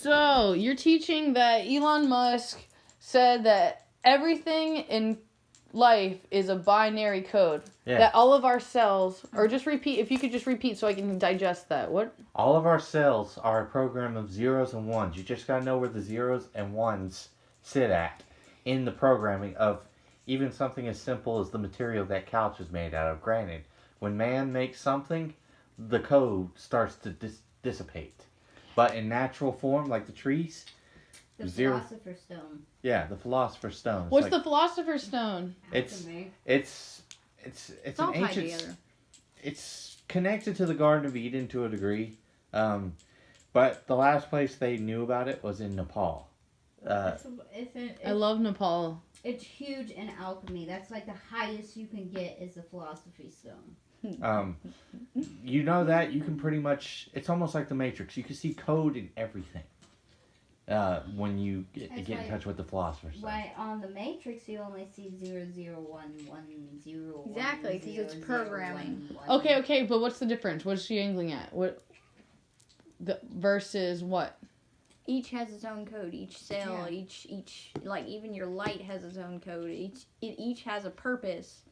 So, you're teaching that Elon Musk said that everything in life is a binary code. Yeah. That all of our cells, or just repeat, if you could just repeat so I can digest that. What? All of our cells are a program of zeros and ones. You just gotta know where the zeros and ones sit at in the programming of even something as simple as the material that couch is made out of. Granted, when man makes something, the code starts to dissipate. But in natural form, like the trees, The zero. Philosopher's Stone. Yeah, the Philosopher's Stone. What's the Philosopher's Stone? It's Alchemy. it's all an tied ancient. together. It's connected to the Garden of Eden to a degree, but the last place they knew about it was in Nepal. I love Nepal. It's huge in alchemy. That's like the highest you can get is the Philosopher's Stone. You know that you can pretty much. It's almost like the Matrix. You can see code in everything. When you get in touch with the Philosopher's Stone. Why on the Matrix you only see 00110. Exactly, because it's programming. Okay, but what's the difference? What's she angling at? What? Versus what? Each has its own code. Each cell, each like even your light has its own code. Each has a purpose,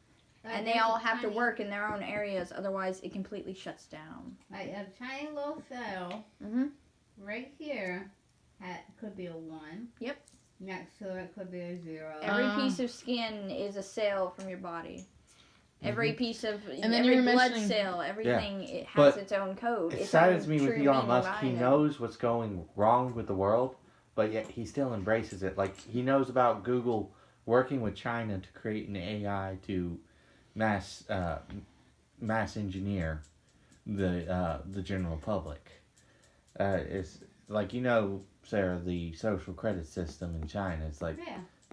and they all have to work in their own areas. Otherwise, it completely shuts down. Like a tiny little cell right here could be a 1. Yep. Next to it could be a 0. Every piece of skin is a cell from your body. Every piece of And then every you were blood mentioning- cell, everything it has But its own code. It its saddens own me with true Elon meaning Musk. behind He it. knows what's going wrong with the world, but yet he still embraces it. Like he knows about Google working with China to create an AI to mass engineer the general public. It's like Sarah, the social credit system in China. It's like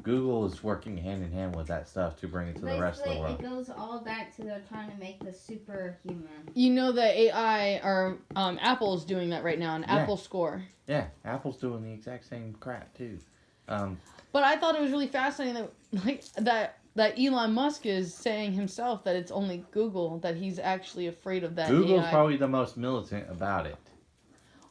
Google is working hand in hand with that stuff to bring it to the rest of the world. It goes all back to they're trying to make the superhuman. You know that AI or Apple's doing that right now, an Apple Score. Yeah, Apple's doing the exact same crap too. But I thought it was really fascinating that Elon Musk is saying himself that it's only Google, that he's actually afraid of that Google's AI. probably the most militant about it.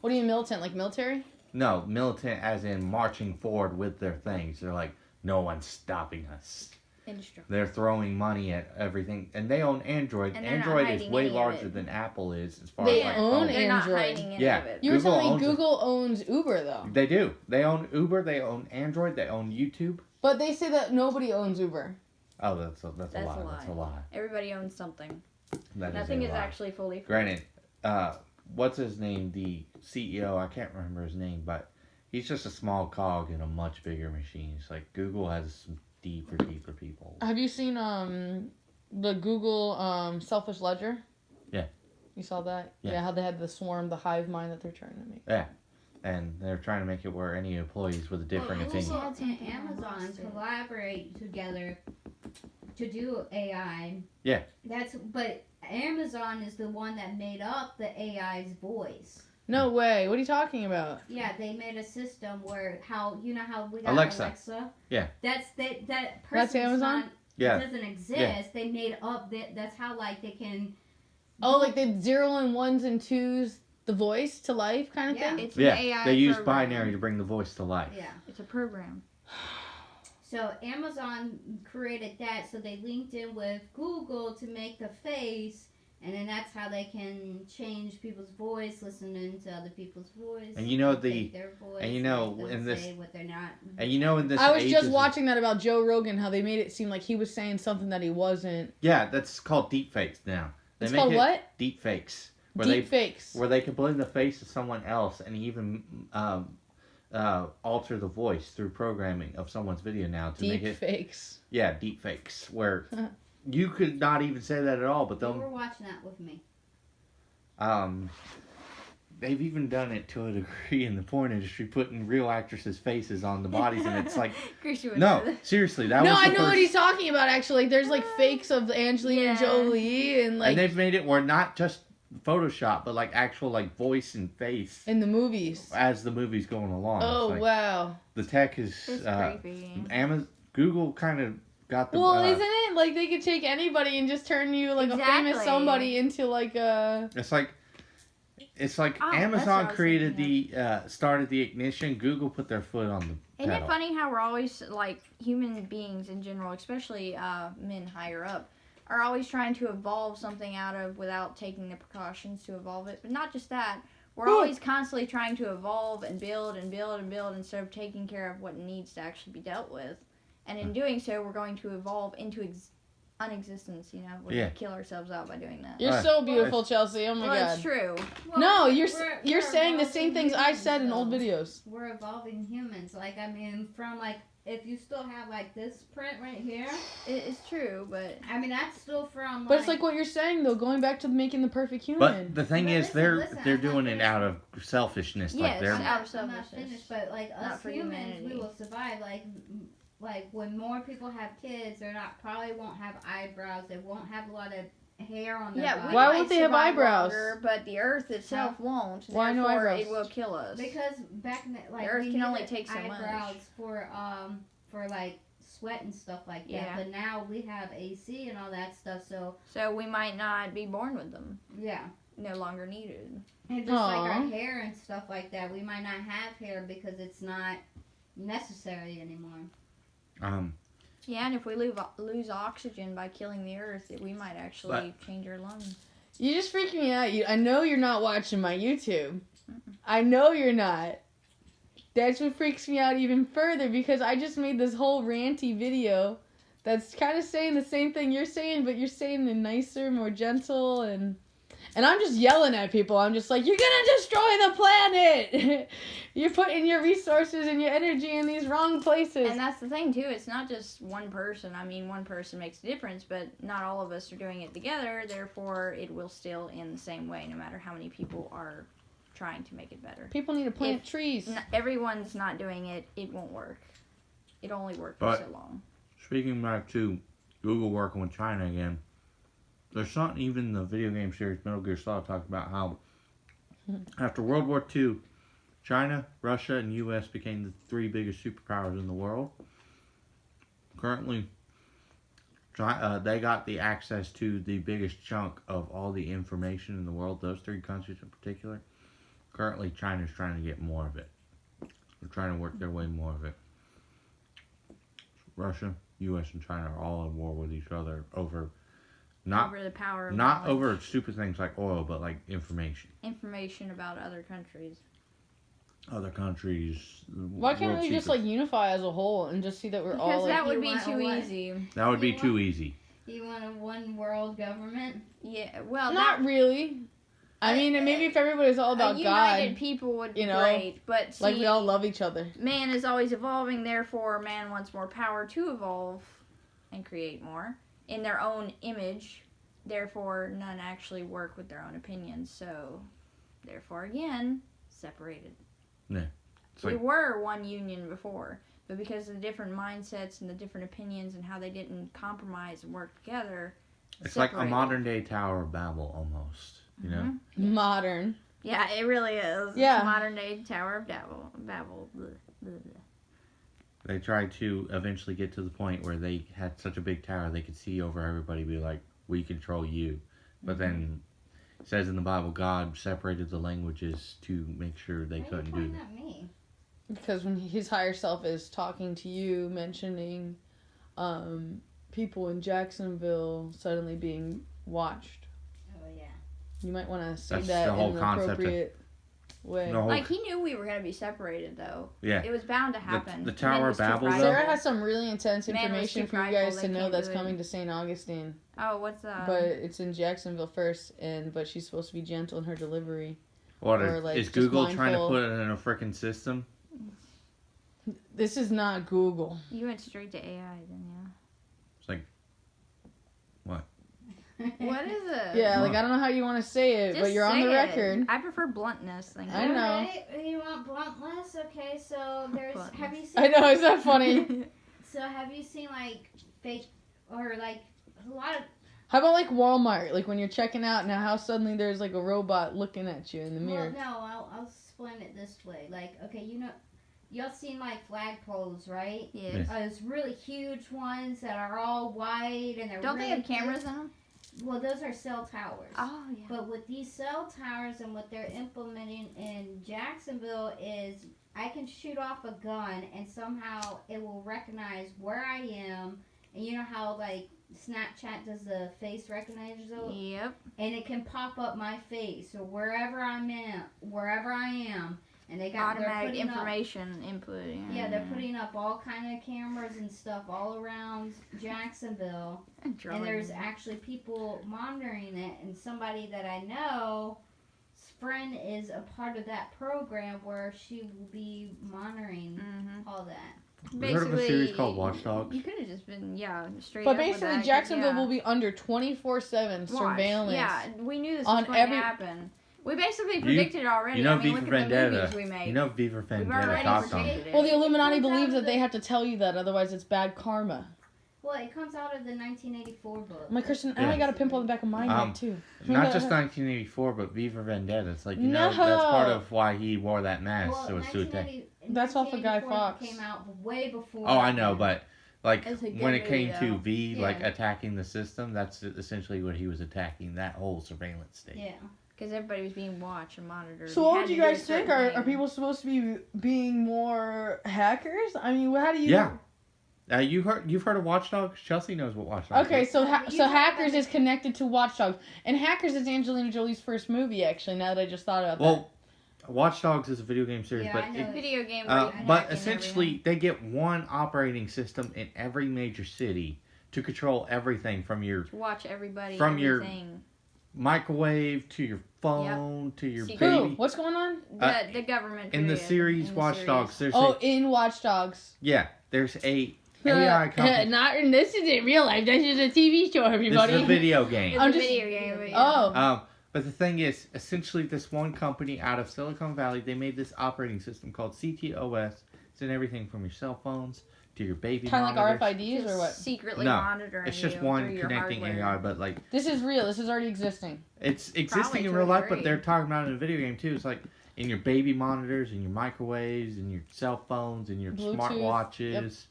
What do you mean militant? Like military? No, militant as in marching forward with their things. They're like, no one's stopping us. Industry. They're throwing money at everything. And they own Android. And they're not Android is hiding way any of larger it. than Apple is as far They as like own phones. They're not Android. hiding any Yeah. of it. You were Google telling me owns it. Google owns Uber, though. They do. They own Uber. They own Android. They own YouTube. But they say that nobody owns Uber. Oh, that's a lie. That's a lie. Everybody owns something. That Nothing a is lie. actually fully free. Granted, what's his name? The CEO. I can't remember his name, but he's just a small cog in a much bigger machine. It's like Google has some deeper people. Have you seen the Google Selfish Ledger? Yeah. You saw that? Yeah. How they had the swarm, the hive mind that they're trying to make. Yeah. And they're trying to make it where any employees with a different opinion. Google and Amazon collaborate together to do AI. Yeah. But Amazon is the one that made up the AI's voice. No way. What are you talking about? Yeah, they made a system where how we got Alexa. Yeah. That That's person's Amazon? not, Yeah. it doesn't exist. Yeah. They made up that's how they can. Oh, like the 0 and 1s and 2s, the voice to life kind of Yeah. thing? It's an Yeah. AI They use program. binary to bring the voice to life. Yeah. It's a program. So Amazon created that, so they linked in with Google to make the face, and then that's how they can change people's voice, listening to other people's voice. And you know take their voice, and you know make them in this- say what they're not. And in this I was age just is- watching that about Joe Rogan, how they made it seem like he was saying something that he wasn't. Yeah, that's called deep fakes now. It's called what? Deep fakes. Deep fakes. Where they can blend the face of someone else and even alter the voice through programming of someone's video now to make Deep it. fakes. Yeah, deep fakes. Where you could not even say that at all, but You they'll. were watching that with me. They've even done it to a degree in the porn industry, putting real actresses' faces on the bodies, and it's like, Christian would no, know that. seriously, that No, was the I know first. what he's talking about, actually. Like, there's, like, fakes of Angelina Yeah. Jolie and, like, And they've made it where not just Photoshop, but like actual like voice and face in the movies. as the movie's going along. Oh, It's like, wow. the tech is It's creepy. Google kind of got the. Well, isn't it? Like, they could take anybody and just turn you, like, a famous Exactly. somebody into, like, a... It's like It's like Oh, that's what Amazon I was created thinking started the ignition. Google put their foot on the Isn't pedal. it funny how we're always, like, human beings in general, especially men higher up, are always trying to evolve something out of without taking the precautions to evolve it? But not just that. We're always constantly trying to evolve and build and build and build instead of taking care of what needs to actually be dealt with. And in doing so, we're going to evolve into unexistence, you know? We're going to kill ourselves out by doing that. You're so beautiful, Chelsea. Oh my Well, god. it's true. Well, No, we're you're saying the same evolving things I humans, said in old though. videos. We're evolving humans. Like, I mean, from like, if you still have like this print right here, It's true, but... I mean, that's still from. But it's like what you're saying though, going back to making the perfect human. But the thing But is, listen, they're I'm not doing it finished. out of selfishness. Yes, Like they're I'm out of not selfishness. finished, but like Not us for humans, humanity. we will survive. Like when more people have kids, they're not probably won't have eyebrows. They won't have a lot of hair on their body. Why might won't they have survive eyebrows? longer, but the Earth itself won't. Why no Therefore, eyebrows? it will kill us. Because back in the like Earth we can needed only take so much. eyebrows for like sweat and stuff like that. Yeah. But now we have AC and all that stuff. So So we might not be born with them. yeah. No longer needed. And just like Aw. our hair and stuff like that, we might not have hair because it's not necessary anymore. Yeah, and if we lose oxygen by killing the Earth, we might actually change our lungs. You just freak me out. I know you're not watching my YouTube. I know you're not. That's what freaks me out even further because I just made this whole ranty video that's kind of saying the same thing you're saying, but you're saying it nicer, more gentle, and I'm just yelling at people. I'm just like, you're gonna destroy the planet! You're putting your resources and your energy in these wrong places. And that's the thing, too. It's not just one person. I mean, one person makes a difference, but not all of us are doing it together. Therefore, it will still end the same way, no matter how many people are trying to make it better. People need to plant If trees. Everyone's not doing it, it won't work. It only worked for But- so long. speaking back to Google working with China again. There's not even the video game series Metal Gear Solid talked about how after World War II, China, Russia, and U.S. became the three biggest superpowers in the world. Currently, they got the access to the biggest chunk of all the information in the world, those three countries in particular. Currently, China's trying to get more of it. They're trying to work their way more of it. Russia, U.S., and China are all at war with each other over Over the power of not knowledge. over stupid things like oil, but like information. Information about other countries. Other countries. Why can't world we just secrets. like unify as a whole and just see that we're Because all that like, would be want too what? easy. That would be You too want- easy. You want a one world government? Yeah, well, not really. I mean, and maybe if everybody's all about a united God, people would be you know, great, but see, like we all love each other. man is always evolving, therefore man wants more power to evolve and create more in their own image. Therefore, none actually work with their own opinions. So, therefore, again, separated. It's We like, were one union before, but because of the different mindsets and the different opinions and how they didn't compromise and work together, it's like a separated. modern day Tower of Babel almost. You know? Mhm. Modern. Yeah, it really is. Yeah. It's modern day Tower of Babel. Blah, blah, blah. They tried to eventually get to the point where they had such a big tower they could see over everybody, be like, we control you. But then it says in the Bible, God separated the languages to make sure they Why are you couldn't do pointing that. at me? Because when his higher self is talking to you, mentioning people in Jacksonville suddenly being watched, Oh yeah. you might want to say That's that the whole in an concept of- appropriate way. The whole- Like, he knew we were going to be separated, though. Yeah. It was bound to happen. the Man Tower was of too Babel, prideful. Sarah has some really intense Man was information too for you prideful, guys to they know can't that's do it. coming to St. Augustine. Oh, what's But it's in Jacksonville first, but she's supposed to be gentle in her delivery. What or, is, like, is just Google trying to mindful. put it in a freaking system? This is not Google. You went straight to AI, then, yeah. It's like, What is it? Yeah, What? like I don't know how you want to say it, but Just you're on the say it. record. I prefer bluntness. Thank you. I know. Alright, you want bluntless? Okay, so there's. Bluntness. Have you seen? I know, is that funny? So have you seen like fake or like a lot of? How about like Walmart, like when you're checking out now, how suddenly there's like a robot looking at you in the mirror. Well, no, I'll explain it this way. Like, okay, you know, y'all seen like flagpoles, right? Yes. Those really huge ones that are all white and they're Don't they really have cameras in them? Well, those are cell towers. Oh yeah. But with these cell towers and what they're implementing in Jacksonville is I can shoot off a gun and somehow it will recognize where I am. And you know how like Snapchat does the face recognition? Yep. And it can pop up my face or wherever wherever I am. And they got Automatic information input. Yeah, they're putting up all kind of cameras and stuff all around Jacksonville. And there's actually people monitoring it. And somebody that I know, friend is a part of that program where she will be monitoring all that. You heard of a series called Watch Dogs? You could have just been, straight But up with basically, that, Jacksonville will be under 24/7 surveillance. Yeah, we knew this on was going to happen. We basically predicted it already. You know, look Viva at the Vendetta. movies we made. You know, Viva Vendetta already talks on predicted it. it. Well, the Illuminati It comes believes out that of they the- have to tell you that, otherwise it's bad karma. Well, it comes out of the 1984 book. My Kristen, I got a pimple on the back of my neck too. Not just 1984, but Viva Vendetta. It's like, that's part of why he wore that mask. Well, so it's to attack. That's off of Guy 1984 Fawkes. Came out way before. Oh, I know, but like It's a good when it came movie, to though. V, like Yeah. attacking the system, that's essentially what he was attacking. That whole surveillance state. Yeah. Because everybody was being watched and monitored. So what would you guys think? Are people supposed to be being more hackers? I mean, how do you... Yeah. You've heard of Watch Dogs? Chelsea knows what Watch Dogs Okay, is. so You so talk Hackers about is connected to Watch Dogs. And Hackers is Angelina Jolie's first movie, actually, now that I just thought about Well, Watch Dogs is a video game series, Yeah, but I know. Video game. but essentially they get one operating system in every major city to control everything from your To watch everybody. From your- everything. microwave to your phone to your Secret. that. Who? baby. What's going on? The government. In the period, series in the Watch series. Dogs, there's Oh, in Watch Dogs. there's a AI company. Not in this isn't real life. This is a TV show, everybody. This is a video game. It's I'm a just- video game. But Oh. But the thing is, essentially, this one company out of Silicon Valley, they made this operating system called CTOS. It's in everything from your cell phones to your baby Kind of monitors. like RFIDs or It's what? secretly No, monitoring It's just you one through your connecting hardware. AI, but like This is real. This is already existing. it's existing Probably in to real a life, but degree. they're talking about it in a video game too. It's like in your baby monitors, in your microwaves, in your cell phones, in your Bluetooth. smartwatches.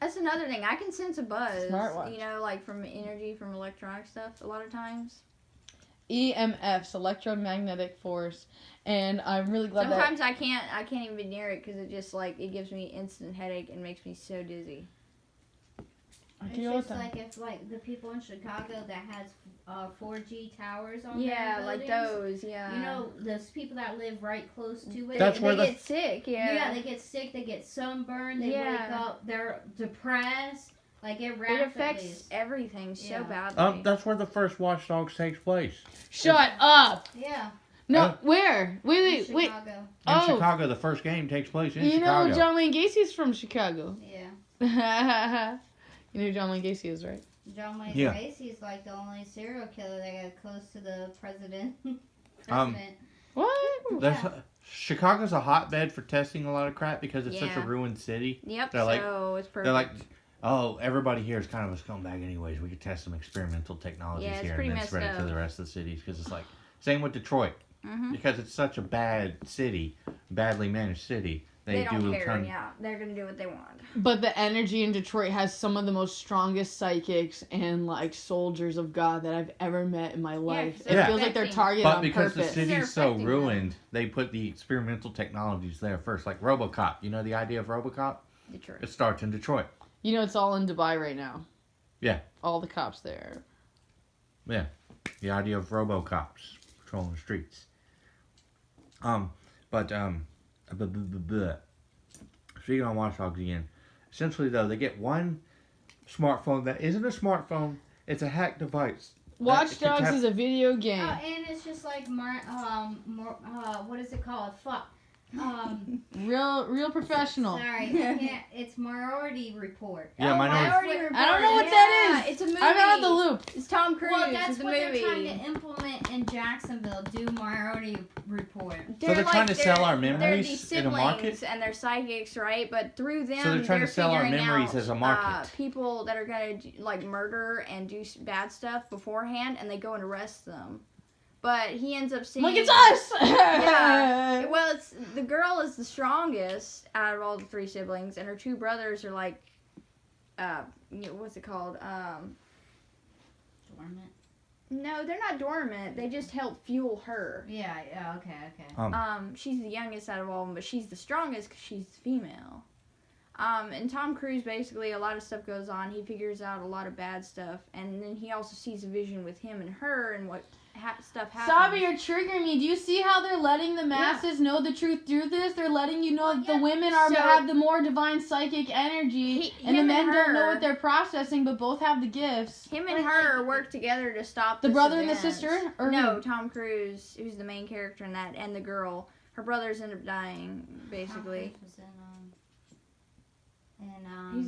That's another thing. I can sense a buzz. Smartwatch. You know, like from energy, from electronic stuff. A lot of times. EMFs, electromagnetic force, and I'm really glad Sometimes I can't even be near it because it just like it gives me instant headache and makes me so dizzy. I It's deal with just them. like if like the people in Chicago that has 4G towers on Yeah, their like buildings. those. Yeah. You know, those people that live right close to it. That's they where the- get sick. Yeah. Yeah, they get sick, they get sunburned, they Yeah. wake up, they're depressed. Like it It rapidly. affects everything so Yeah. badly. That's where the first Watch Dogs takes place. Shut up! Yeah. No, where? Wait, in wait. Chicago. In Oh. Chicago, the first game takes place in You Chicago. know John Wayne Gacy's from Chicago. Yeah. You know who John Wayne Gacy is, right? John Wayne Yeah. Gacy is like the only serial killer that got close to the president. Um, What? Chicago's a hotbed for testing a lot of crap because it's such a Yeah. ruined city. Yep. They're like- So it's perfect. They're like, oh, everybody here is kind of a scumbag anyways. We could test some experimental technologies Yeah, it's here pretty and then messed spread it to up. the rest of the cities. Because it's like, same with Detroit. Mhm. Because it's such a bad city, badly managed city. They do don't care. turn. Yeah, they're gonna do what they want. But the energy in Detroit has some of the most strongest psychics and like soldiers of God that I've ever met in my life. 'cause It they're feels like they're affecting- targeted But on because the purpose. They're city's so affecting ruined, they put the experimental technologies there first. Like RoboCop. You know the idea of RoboCop? Detroit. It starts in Detroit. You know, it's all in Dubai right now. Yeah. All the cops there. The idea of RoboCops patrolling the streets. Speaking on Watch Dogs again, essentially though, they get one smartphone that isn't a smartphone, it's a hacked device. Watch Dogs is a video game. Oh, and it's just like what is it called? Fuck. Real professional. Sorry, I can't. It's Minority Report. Yeah, Minority Report. I don't know what that is. It's a movie. I'm out of the loop. It's Tom Cruise. Well, that's it's a what movie. they're trying to implement in Jacksonville. Do Minority Report. they're trying to sell our they're memories these in a market? siblings and they're psychics, right? But through them, So they're trying to sell our figuring memories out, as a market. People that are gonna like murder and do bad stuff beforehand, and they go and arrest them. But he ends up seeing. Like, it's us! Yeah. Well, it's the girl is the strongest out of all the three siblings, and her two brothers are like, what's it called? dormant? No, they're not dormant. They just help fuel her. Yeah, okay. She's the youngest out of all of them, but she's the strongest because she's female. And Tom Cruise, basically, a lot of stuff goes on. He figures out a lot of bad stuff, and then he also sees a vision with him and her and what stuff happens. Sabi, you're triggering me. Do you see how they're letting the masses know the truth through this? They're letting you know the women have the more divine psychic energy, and the men don't know what they're processing, but both have the gifts. Him and her work together to stop the brother event. and the sister? Or no, Tom Cruise, who's the main character in that, and the girl. Her brothers end up dying, basically. He's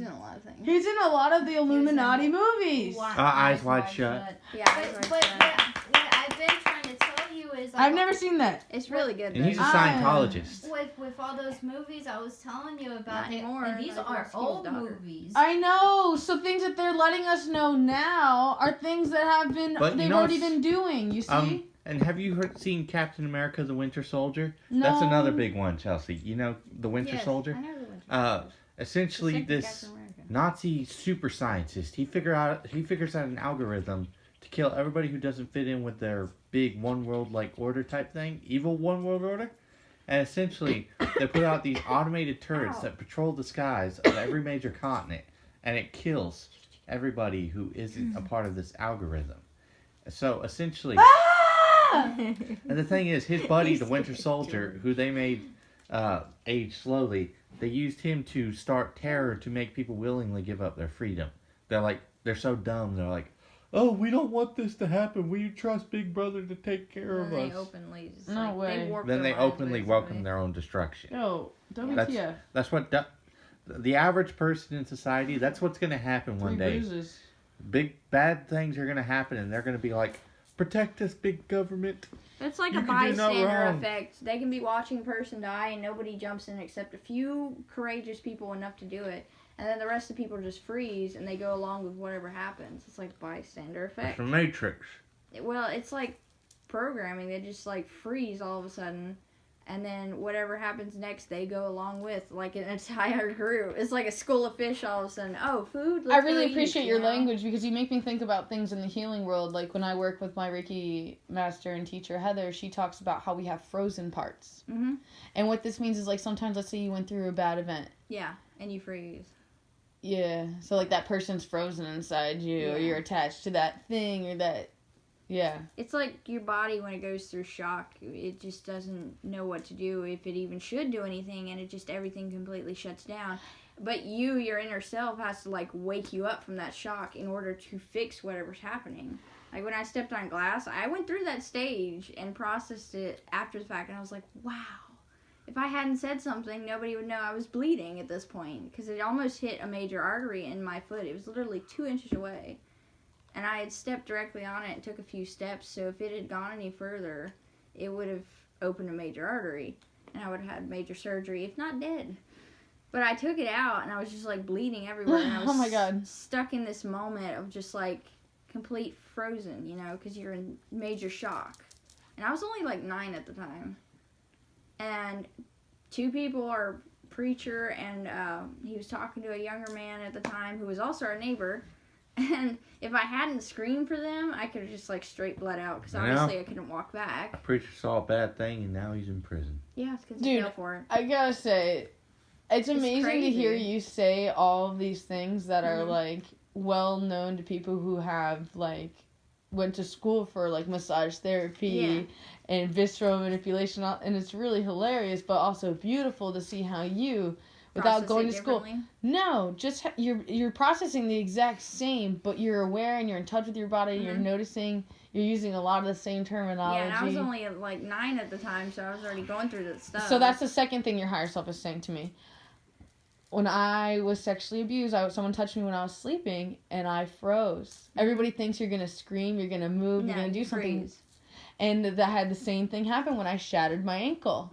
in a lot of things. He's in a lot of the Illuminati movies. Eyes Wide Shut. Yeah, But what I've been trying to tell you is... I've never seen that. It's really good. And he's a Scientologist. With all those movies I was telling you about, Not anymore. and these are old movies. I know. So things that they're letting us know now are things that have been they've already been doing. You see. And have you seen Captain America: The Winter Soldier? No. That's another big one, Chelsea. You know the Winter Soldier. I know the Winter Soldier. Essentially, this Nazi super scientist, he figures out an algorithm to kill everybody who doesn't fit in with their big one world like order type thing, evil one world order. And essentially, they put out these automated turrets that patrol the skies of every major continent, and it kills everybody who isn't a part of this algorithm. So essentially, and the thing is, his buddy, the Winter Soldier, who they made age slowly, they used him to start terror to make people willingly give up their freedom. They're so dumb. They're like, oh, we don't want this to happen. We trust Big Brother to take care of us. They openly Then they openly welcome their own destruction. Oh, WTF. That's what the average person in society, that's what's going to happen one day. Bruises. Big bad things are going to happen, and they're going to be like, protect us, big government. It's like You a can do no bystander wrong. effect. They can be watching a person die and nobody jumps in except a few courageous people enough to do it. And then the rest of the people just freeze and they go along with whatever happens. It's like bystander effect. It's the Matrix. Well, it's like programming. They just like freeze all of a sudden. And then whatever happens next, they go along with, like an entire group. It's like a school of fish all of a sudden. Oh, food? I really appreciate your language because you make me think about things in the healing world. Like when I work with my Reiki master and teacher, Heather, she talks about how we have frozen parts. Mm-hmm. And what this means is like sometimes, let's say you went through a bad event. Yeah, and you freeze. Yeah. So like that person's frozen inside you or you're attached to that thing or that... Yeah. It's like your body when it goes through shock. It just doesn't know what to do, if it even should do anything, and it just everything completely shuts down. But your inner self, has to like wake you up from that shock in order to fix whatever's happening. Like when I stepped on glass, I went through that stage and processed it after the fact, and I was like, wow. If I hadn't said something, nobody would know I was bleeding at this point, because it almost hit a major artery in my foot. It was literally 2 inches away. And I had stepped directly on it and took a few steps, so if it had gone any further, it would have opened a major artery, and I would have had major surgery, if not dead. But I took it out, and I was just, like, bleeding everywhere, and I was oh my God. stuck in this moment of just, like, complete frozen, you know, because you're in major shock. And I was only, like, 9 at the time. And 2 people are preacher, and he was talking to a younger man at the time who was also our neighbor. And if I hadn't screamed for them, I could have just like straight bled out because obviously I couldn't walk back. A preacher saw a bad thing and now he's in prison. Yeah, it's because he fell for it. I gotta say, it's amazing to hear you say all of these things that are like well known to people who have like went to school for like massage therapy and visceral manipulation, and it's really hilarious, but also beautiful to see how you. Without going to school. No, just you're processing the exact same, but you're aware and you're in touch with your body. You're noticing. You're using a lot of the same terminology. Yeah, and I was only like 9 at the time, so I was already going through that stuff. So that's the second thing your higher self is saying to me. When I was sexually abused, someone touched me when I was sleeping, and I froze. Everybody thinks you're gonna scream, you're gonna move, you're gonna do something. Freeze. And that had the same thing happen when I shattered my ankle.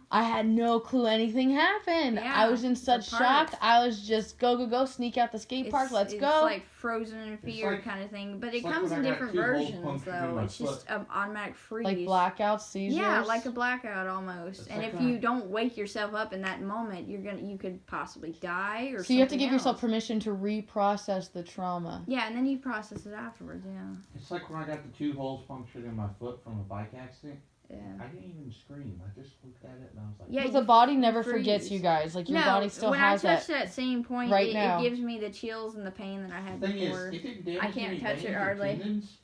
I had no clue anything happened. Yeah, I was in such shock. I was just go, sneak out the skate park, let's go. It's like frozen in fear kind of thing. But it comes in different versions, though. It's just an automatic freeze. Like blackouts, seizures? Yeah, like a blackout almost. And if you don't wake yourself up in that moment, you could possibly die or something. So you have to give yourself permission to reprocess the trauma. Yeah, and then you process it afterwards, yeah. It's like when I got the 2 holes punctured in my foot from a bike accident. Yeah. I didn't even scream. I just looked at it and I was like... Yeah, but the body never forgets, you guys. Like, your body still has that. When I touch that same point, right now. It gives me the chills and the pain that I had before. It didn't damage I can't any touch it veins or hardly. tendons.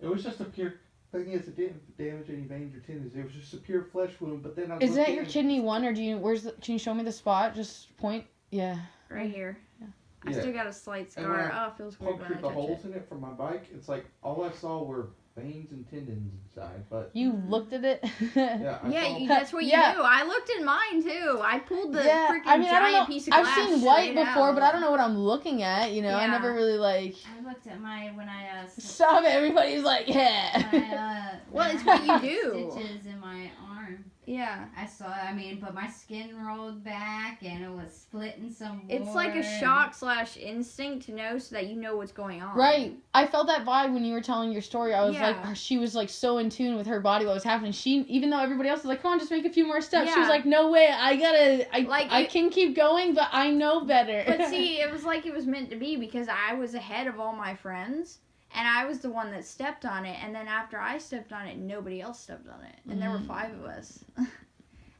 It was just a pure... Thing is, it didn't damage any veins or tendons. It was just a pure flesh wound, but then I Is that your kidney 1, or do you... Can you show me the spot? Just point... Yeah. Right here. Yeah. I still got a slight scar. Oh, it feels weird when I touch the holes in it from my bike. It's like, all I saw were veins and tendons inside, but... You looked at it? That's what you do. I looked at mine, too. I pulled the freaking giant piece of glass. I've seen white before, but I don't know what I'm looking at, you know? Yeah. I never really, like... I looked at mine when I... Stop it, everybody's like, yeah. Well, it's what you do. Stitches in my arm. Yeah. I saw, but my skin rolled back and it was splitting some more. It's like a shock/instinct to know so that you know what's going on. Right. I felt that vibe when you were telling your story. I was like, she was like so in tune with her body, what was happening. She, even though everybody else was like, come on, just make a few more steps. She was like, no way, I can keep going, but I know better. But see, it was like it was meant to be because I was ahead of all my friends. And I was the one that stepped on it. And then after I stepped on it, nobody else stepped on it. And there were 5 of us.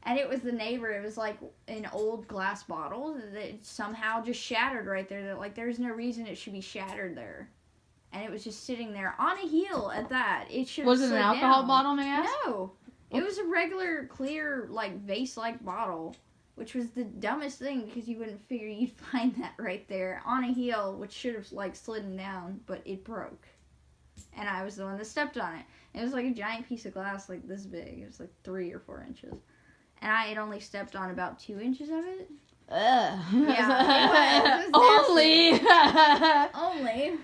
And it was the neighbor. It was like an old glass bottle that somehow just shattered right there. That, like, there's no reason it should be shattered there. And it was just sitting there on a heel at that. It should have Was it an alcohol bottle, may I ask? No. It was a regular, clear, like, vase-like bottle. Which was the dumbest thing because you wouldn't figure you'd find that right there on a heel, which should have like slidden down, but it broke. And I was the one that stepped on it. It was like a giant piece of glass like this big. It was like 3 or 4 inches. And I had only stepped on about 2 inches of it. Ugh. Yeah. It was Only.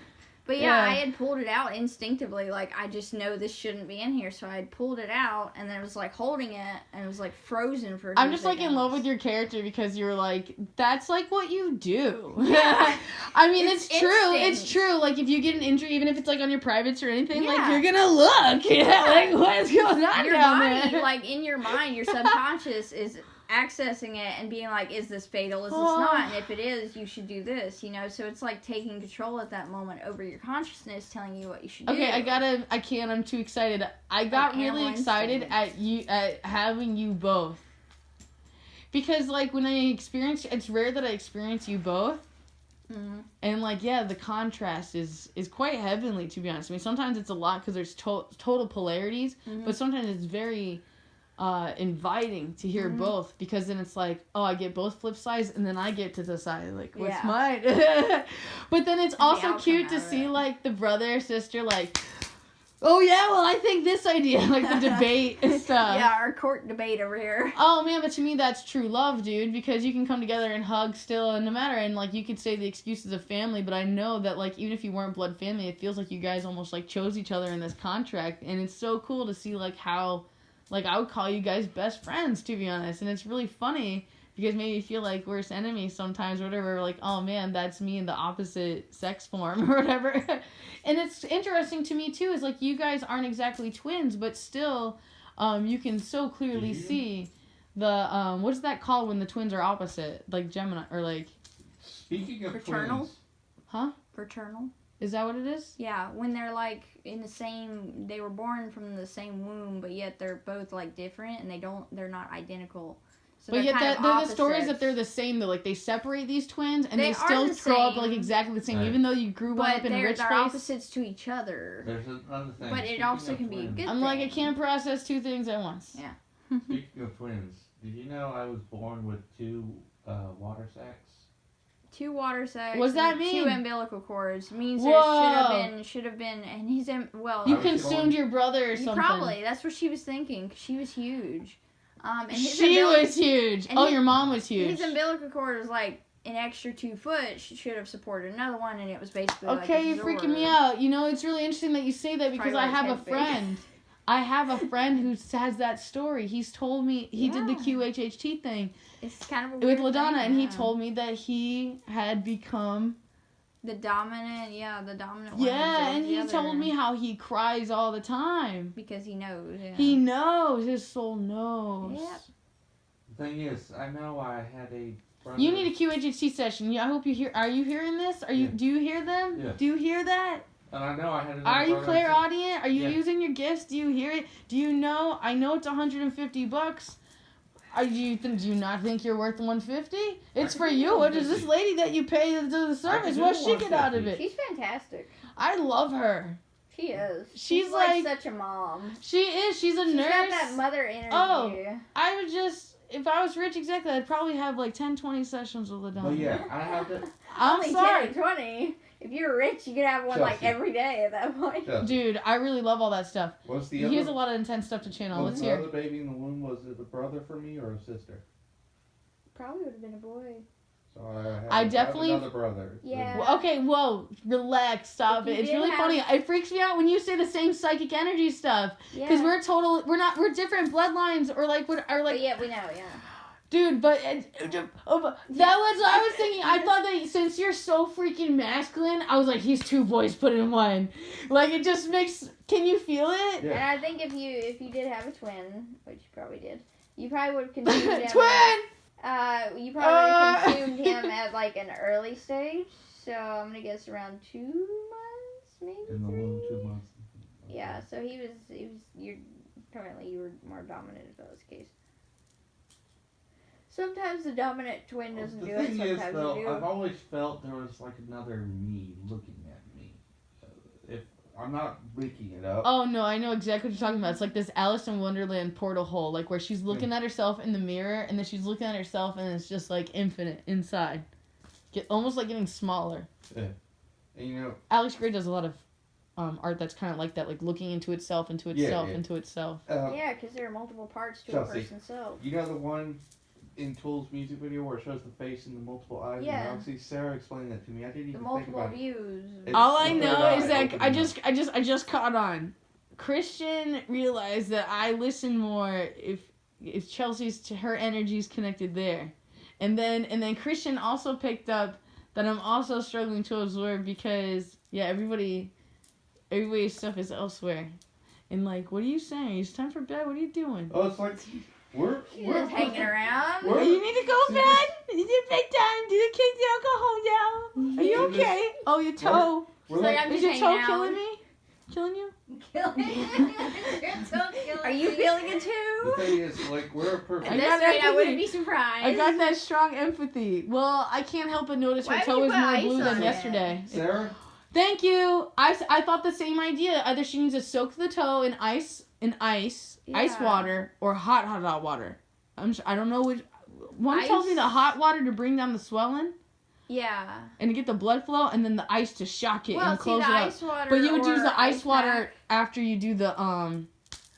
But yeah, Yeah. I had pulled it out instinctively. Like, I just know this shouldn't be in here. So I had pulled it out, and then it was, like, holding it, and it was, like, frozen for I'm just, like, in love with your character because you're, like, that's, like, what you do. Yeah. I mean, it's true. instinct. It's true. Like, if you get an injury, even if it's, like, on your privates or anything, like, Yeah. you're gonna look. Yeah. Like, what's going on Your down body, there? like, in your mind, your subconscious is accessing it and being like, is this fatal, is this not, and if it is, you should do this, you know, so it's like taking control at that moment over your consciousness, telling you what you should do. Okay, I'm too excited. I got really excited at having you both. Because, like, when it's rare that I experience you both. Mm-hmm. And, like, yeah, the contrast is quite heavenly, to be honest. I mean, sometimes it's a lot because there's total polarities, but sometimes it's very inviting to hear both, because then it's like, oh, I get both flip sides, and then I get to decide, like, what's mine. But then it's also cute to see, like, the brother or sister, like, oh, yeah, well, I think this idea, like the debate and stuff. Yeah, our court debate over here. Oh, man, but to me, that's true love, dude, because you can come together and hug still, and no matter, and, like, you could say the excuses of family, but I know that, like, even if you weren't blood family, it feels like you guys almost, like, chose each other in this contract, and it's so cool to see, like, how, like, I would call you guys best friends, to be honest, and it's really funny, because maybe you feel like worst enemies sometimes, or whatever, like, oh, man, that's me in the opposite sex form, or whatever. And it's interesting to me, too, is, like, you guys aren't exactly twins, but still, you can so clearly see the, what's that called when the twins are opposite? Like, Gemini, or, like... Speaking of Fraternal? twins... Huh? Fraternal? Is that what it is? Yeah, when they're, like, in the same... They were born from the same womb, but yet they're both, like, different, and they're not identical. So but yet they're the stories that they're the same, though. Like, they separate these twins, and they still grow up, like, exactly the same, right. even though you grew up in a rich they're place. opposites to each other. There's another thing. But it also can be a good I'm thing. like, I can't process 2 things at once. Yeah. Speaking of twins, did you know I was born with 2 water sacs? 2 water sacs. What does that mean? 2 umbilical cords means Whoa. there should have been, and he's well. You consumed your brother or something. Probably. That's what she was thinking. 'Cause she was huge. And she was huge. Oh, your mom was huge. His umbilical cord was like an extra 2 foot. She should have supported another one, and it was basically okay, like you're freaking me out. You know, it's really interesting that you say that because I have a friend. I have a friend who has that story. He's told me he did the QHHT thing. It's kind of a with weird LaDonna, thing, and he told me that he had become the dominant one. Yeah, and he other. told me how he cries all the time because he knows. Yeah. He knows. His soul knows. Yep. The thing is, I know I had a brother. You need a QHHT session. Yeah, I hope you hear. Are you hearing this? Are you? Yeah. Do you hear them? Yeah. Do you hear that? And I know I had another Are you brother. clairaudient? Are you Yeah. using your gifts? Do you hear it? Do you know? I know it's $150. Do you not think you're worth $150? It's for you. What is this lady that you pay to do the service? What she get out of it? She's fantastic. I love her. She is. She's like like such a mom. She is. She's a She's nurse. got that mother energy. Oh. I would just, if I was rich, exactly, I'd probably have like 10, 20 sessions with LaDonna. But yeah, I have to. I'm Only sorry. 10 or 20. If you're rich, you could have one like Chelsea. every day at that point. Chelsea, Dude, I really love all that stuff. what's the He other? has a lot of intense stuff to channel. Was Let's the hear. other baby in the womb, was it a brother for me or a sister? Probably would have been a boy. So I definitely- have another brother. Yeah. Well, okay, whoa, relax, stop If it. you It's did really have- funny. It freaks me out when you say the same psychic energy stuff. Yeah. Because we're different bloodlines, or like, But yeah, we know, yeah. dude, but that was what I was thinking. I thought that since you're so freaking masculine, I was like, he's two boys put in one. Like, it just makes, can you feel it? Yeah. And I think if you did have a twin, which you probably did, you probably would have consumed him. Twin! You probably would have consumed him at like an early stage. So I'm gonna guess around 2 months, maybe. In the 3? womb, 2 months. Yeah. So he was. You were more dominant if that was the case. Sometimes the dominant twin doesn't The do it. thing is, Sometimes though, you do. I've always felt there was like another me looking at me. If I'm not making it up. Oh no, I know exactly what you're talking about. It's like this Alice in Wonderland portal hole, like where she's looking at herself in the mirror, and then she's looking at herself, and it's just like infinite inside, almost like getting smaller. Yeah. And you know, Alex Gray does a lot of art that's kind of like that, like looking into itself, into itself, yeah. into itself. Yeah, because there are multiple parts to Chelsea. a person's self. you know the one in Tool's music video where it shows the face and the multiple eyes. Yeah. And Galaxy? Sarah explained that to me. I didn't The even think multiple about it. views. It's All I the know third is eye that I opening just caught on. Christian realized that I listen more if Chelsea's her energy's connected there, and then Christian also picked up that I'm also struggling to absorb because everybody's stuff is elsewhere, and like, what are you saying? It's time for bed. What are you doing? Oh, it's like we're Just hanging around. We're- You need to go to bed. It's bedtime. Do the kids alcohol down? Are you We're just- okay? Oh, your toe. we're It's like like, I'm Is just your toe hanging out. killing me? Killing you? Are you feeling it the too? thing is, like, we're a perfect. At I this got rate, I empathy. wouldn't be surprised. I got that strong empathy. Well, I can't help but notice her Why toe would you is put more ice blue on than it? yesterday. Sarah, Thank you. I thought the same idea. Either she needs to soak the toe in ice ice Yeah. water, or hot water. I don't know which. One tells me Ice? the hot water to bring down the swelling Yeah. and to get the blood flow, and then the ice to shock it Well, and see, close the it up. ice water. But you would use or the ice water pack. after you do the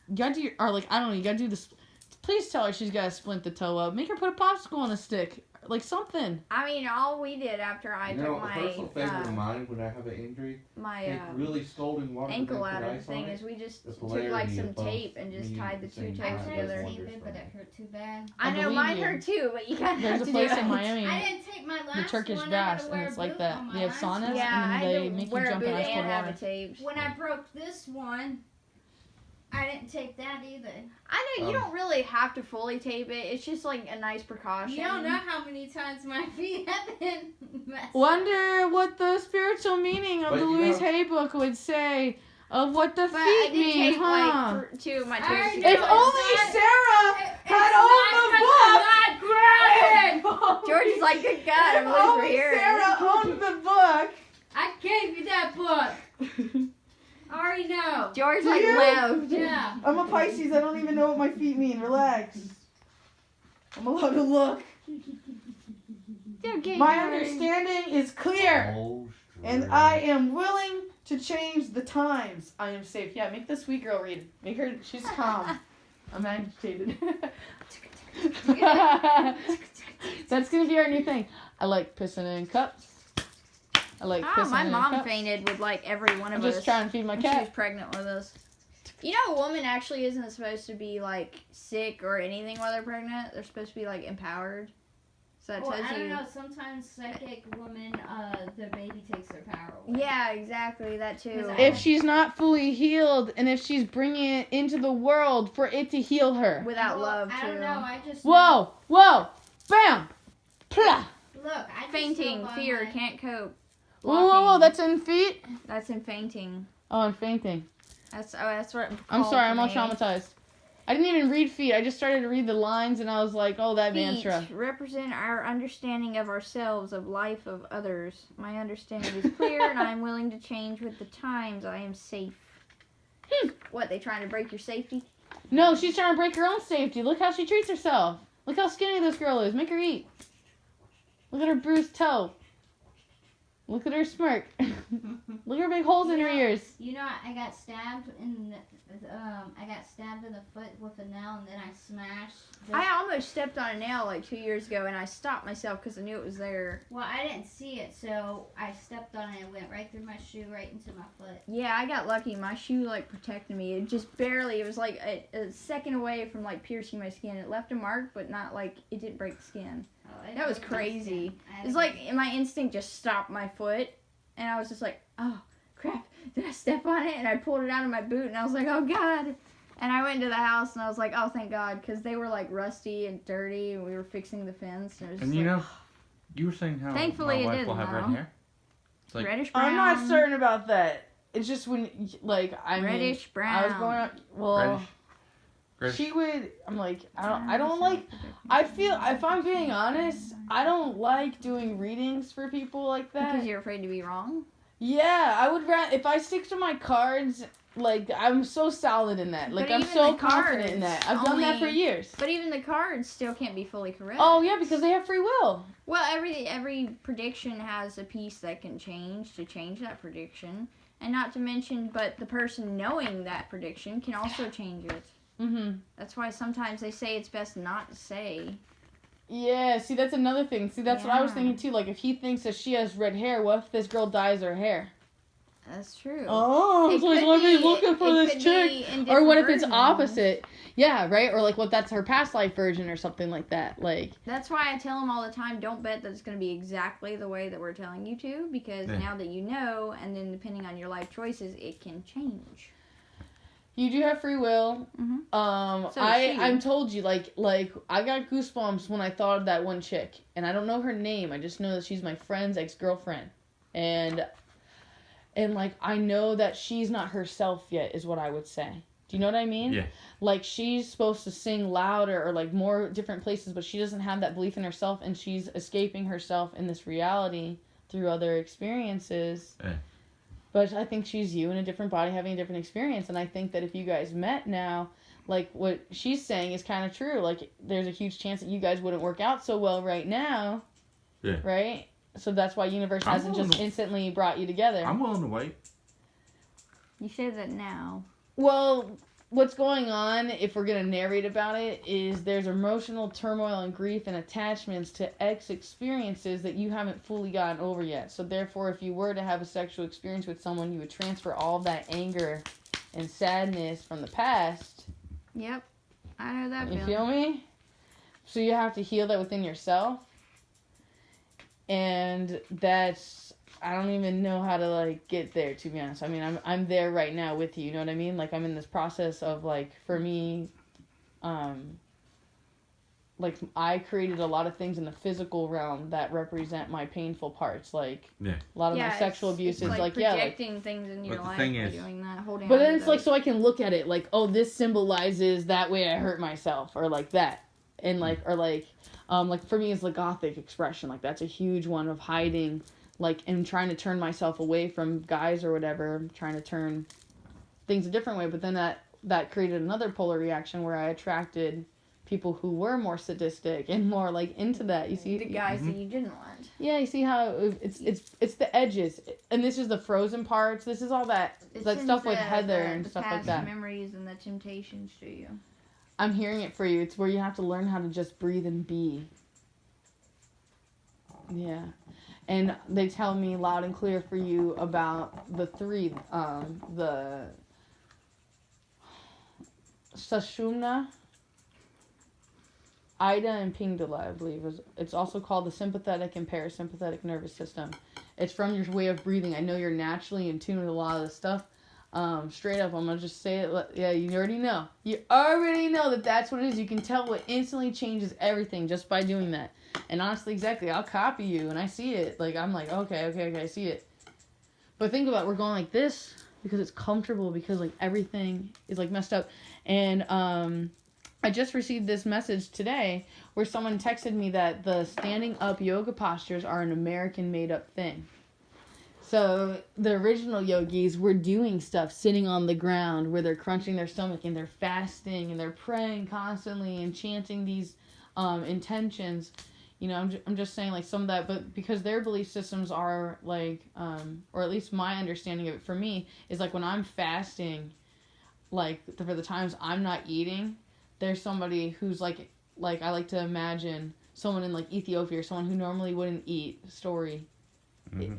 You gotta do or like I don't know. You gotta do this. Please tell her she's gotta splint the toe up. Make her put a popsicle on a stick, like something. I mean, all we did after I you know, took a personal favorite of my mine when I have an injury, my take really scalding water, ankle then out put of the ice on thing it. is we just The took like polarity some of both tape and just meeting tied at the the two same toes time. I tried together. to tape it, but it hurt too bad. I know believe mine you. hurt too, but you kind of There's have a to place do in it. Miami, I didn't take my last the Turkish one. I had baths, to and wear it's a like boot that. on my They have last saunas, one. Yeah, and I then they had make to wear you a jump boot in ice cold and have water. it taped. When I broke this one, I didn't tape that either. I know you don't really have to fully tape it. It's just like a nice precaution. You don't know how many times my feet have been messed up. Wonder what the spiritual meaning of But the you Louise know- Hay book would say of what the But I feet did mean, tape huh? like two of my I toes already together. If know. only It's not- Sarah It's had not owned the 'cause book. I'm not grabbing. George is like, good God, I'm If losing only here. Sarah owned the book. I gave you that book. I already know. George Do like you? left. Yeah. I'm a Pisces. I don't even know what my feet mean. Relax. I'm allowed to look. Okay, My George. understanding is clear. Oh, And straight. I am willing to change the times. I am safe. Yeah, make the sweet girl read. Make her, she's calm. I'm agitated. That's going to be our new thing. I like pissing in cups. I like Oh, pissing my in mom cups. fainted with like every one I'm of us. just trying to feed my when She was cat. pregnant with us. You know, a woman actually isn't supposed to be, like, sick or anything while they're pregnant. They're supposed to be, like, empowered. So that tells I don't you... know. Sometimes psychic women, the baby takes their power away. Yeah, exactly. That, too. If she's not fully healed, and if she's bringing it into the world for it to heal her. Without love, too. I don't know. I just... Whoa! Whoa! Bam! Plah! Look, I just Fainting, fear, can't cope. Whoa! That's in feet? That's in fainting. Oh, I'm fainting. That's what I'm sorry, I'm all me. traumatized. I didn't even read feet. I just started to read the lines, and I was like, oh, that mantra. Feet represent our understanding of ourselves, of life, of others. My understanding is clear, and I am willing to change with the times. I am safe. What, they trying to break your safety? No, she's trying to break her own safety. Look how she treats herself. Look how skinny this girl is. Make her eat. Look at her bruised toe. Look at her smirk. Look at her big holes in her ears. You know, I got stabbed in the foot with a nail, and then I smashed. I almost stepped on a nail like 2 years ago, and I stopped myself because I knew it was there. Well, I didn't see it, so I stepped on it and it went right through my shoe, right into my foot. Yeah, I got lucky. My shoe, like, protected me. It just barely, it was like a second away from, like, piercing my skin. It left a mark, but not, like, it didn't break the skin. Oh, That was crazy. It's like my instinct just stopped my foot, and I was just like, oh, crap, did I step on it? And I pulled it out of my boot, and I was like, oh, God. And I went into the house, and I was like, oh, thank God, because they were, like, rusty and dirty, and we were fixing the fence. And, it was And just you like, know, you were saying how Thankfully, my it wife didn't, will have red though. hair. It's like, reddish brown. I'm not certain about that. It's just when, like, Reddish brown. I was going up, well, reddish. she would, I'm like, I don't like, I feel, if I'm being honest, I don't like doing readings for people like that. Because you're afraid to be wrong? Yeah, I would rather, if I stick to my cards, like, I'm so solid in that. Like, But I'm even so the confident in cards that. I've done that for only- years. But even the cards still can't be fully correct. Oh, yeah, because they have free will. Well, every prediction has a piece that can change to change that prediction. And not to mention, but the person knowing that prediction can also change it. Mm-hmm. That's why sometimes they say it's best not to say. Yeah, see, that's another thing. See, that's what I was Yeah. thinking, too. Like, if he thinks that she has red hair, what if this girl dyes her hair? That's true. Oh, It so he's could gonna be be- looking for it this could chick. be in Or different what if it's versions. opposite? Yeah, right? Or, like, what that's her past life version or something like that. Like, That's why I tell them all the time, don't bet that it's going to be exactly the way that we're telling you to, because Yeah. now that you know, and then depending on your life choices, it can change. you do have free will. Mhm. So does she. I'm told you, like, I got goosebumps when I thought of that one chick. And I don't know her name. I just know that she's my friend's ex-girlfriend. And like, I know that she's not herself yet, is what I would say. Do you know what I mean? Yeah. Like, she's supposed to sing louder or, like, more different places, but she doesn't have that belief in herself, and she's escaping herself in this reality through other experiences. Yeah. But I think she's you in a different body having a different experience, and I think that if you guys met now, like, what she's saying is kind of true. Like, there's a huge chance that you guys wouldn't work out so well right now. Yeah. Right? So that's why universe I'm hasn't just willing to- instantly brought you together. I'm willing to wait. You say that now. Well, what's going on, if we're going to narrate about it, is there's emotional turmoil and grief and attachments to ex experiences that you haven't fully gotten over yet. So therefore, if you were to have a sexual experience with someone, you would transfer all that anger and sadness from the past. Yep. I know that You feeling. feel me? So you have to heal that within yourself. And that's, I don't even know how to, like, get there, to be honest. I mean, I'm there right now with you know what I mean? Like, I'm in this process of, like, for me, like, I created a lot of things in the physical realm that represent my painful parts. Like, Yeah. a lot of my it's- sexual abuse it's is, like like, projecting things into your But the life thing by is- doing that, holding But on then to it's like, those. so I can look at it like, oh, this symbolizes that way I hurt myself, or like that. And like, or like for me, it's the gothic expression. Like, that's a huge one of hiding, like, and trying to turn myself away from guys or whatever, trying to turn things a different way. But then that created another polar reaction where I attracted people who were more sadistic and more like into that. You see, the guys that you didn't want. yeah, you see how it's the edges, and this is the frozen parts. This is all that It stuff sends with Heather the and stuff like past that. memories and the temptations to you. I'm hearing it for you. It's where you have to learn how to just breathe and be. Yeah. And they tell me loud and clear for you about the three, Sushumna, Ida, and Pingala, I believe. It's also called the sympathetic and parasympathetic nervous system. It's from your way of breathing. I know you're naturally in tune with a lot of this stuff. Straight up, I'm going to just say it. Yeah, you already know. You already know that that's what it is. You can tell what instantly changes everything just by doing that. And honestly, exactly, I'll copy you and I see it. Like, I'm like, okay, I see it. But think about it, we're going like this because it's comfortable, because like everything is like messed up. And I just received this message today where someone texted me that the standing up yoga postures are an American made up thing. So the original yogis were doing stuff sitting on the ground where they're crunching their stomach and they're fasting and they're praying constantly and chanting these intentions. You know, I'm just saying like some of that, but because their belief systems are like, or at least my understanding of it for me is like when I'm fasting, like for the times I'm not eating, there's somebody who's like I like to imagine someone in like Ethiopia or someone who normally wouldn't eat story.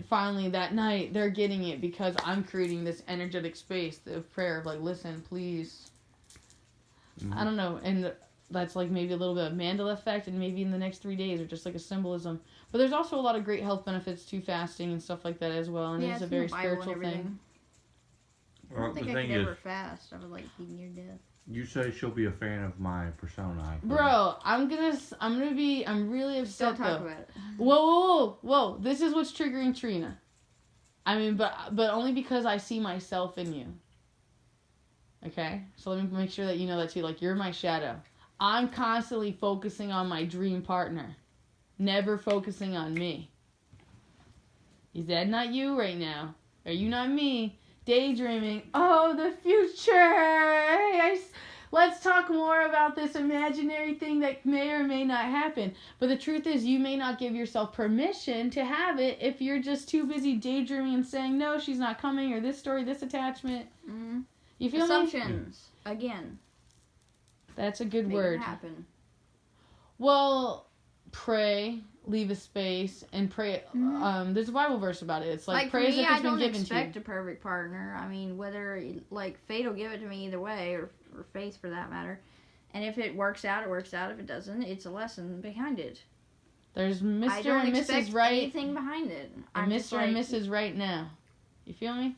Finally that night they're getting it because I'm creating this energetic space of prayer of like, listen, please. I don't know, and that's like maybe a little bit of Mandela effect, and maybe in the next 3 days or just like a symbolism. But there's also a lot of great health benefits to fasting and stuff like that as well, and it's a very spiritual thing. I don't think I could ever fast. I would like be near death. You say she'll be a fan of my persona. Bro, I'm really upset. Don't talk about it. Whoa! This is what's triggering Trina. I mean, but only because I see myself in you. Okay, so let me make sure that you know that too. Like, you're my shadow. I'm constantly focusing on my dream partner, never focusing on me. Is that not you right now? Are you not me? Daydreaming. Oh, the future. Let's talk more about this imaginary thing that may or may not happen. But the truth is, you may not give yourself permission to have it if you're just too busy daydreaming and saying, no, she's not coming, or this story, this attachment. Mm-hmm. You feel Assumptions. Me? Again. That's a good Make word. It happen. Well, pray, leave a space, and pray. There's a Bible verse about it. It's like pray as if it's been given to you. I don't expect a perfect partner. I mean, whether like fate will give it to me either way, or faith for that matter. And if it works out, it works out. If it doesn't, it's a lesson behind it. There's Mr. and Mrs. Right. Anything behind it. And Mr. and Mrs. Right now. You feel me?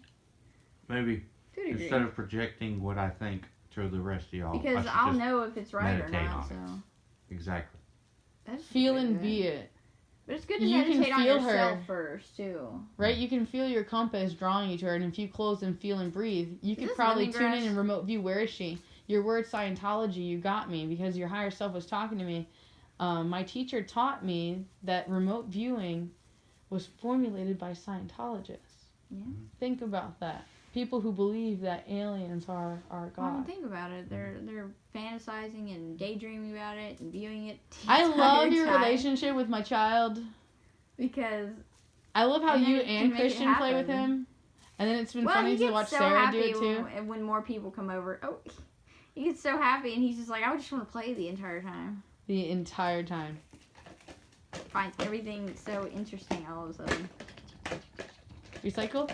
Maybe. Instead of projecting what I think to the rest of y'all. Because I'll know if it's right or not. So. Exactly. Feel and be it. But it's good to meditate on yourself first, too. Right? You can feel your compass drawing you to her, and if you close and feel and breathe, you could probably tune in and remote view. Where is she? Your word Scientology, you got me, because your higher self was talking to me. My teacher taught me that remote viewing was formulated by Scientologists. Yeah. Think about that. People who believe that aliens are God. Well, think about it. They're fantasizing and daydreaming about it and viewing it. I love your relationship with my child. Because I love how you and Christian play with him. And then it's been funny to watch Sarah do it too. And when more people come over, he gets so happy and he's just like, I just want to play the entire time. The entire time. Finds everything so interesting all of a sudden. Recycle?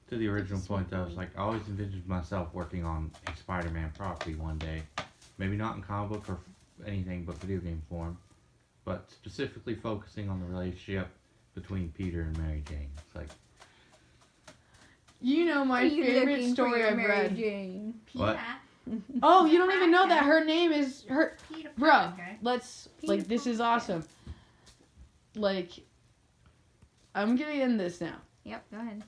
To the original point, though, it's like I always envisioned myself working on a Spider-Man property one day. Maybe not in comic book or anything but video game form, but specifically focusing on the relationship between Peter and Mary Jane. It's like, you know, my favorite story I've read. Jane? What? Oh, you don't even know that her name is her. Bro, let's like this is awesome. Like, I'm gonna end this now. Yep, go ahead.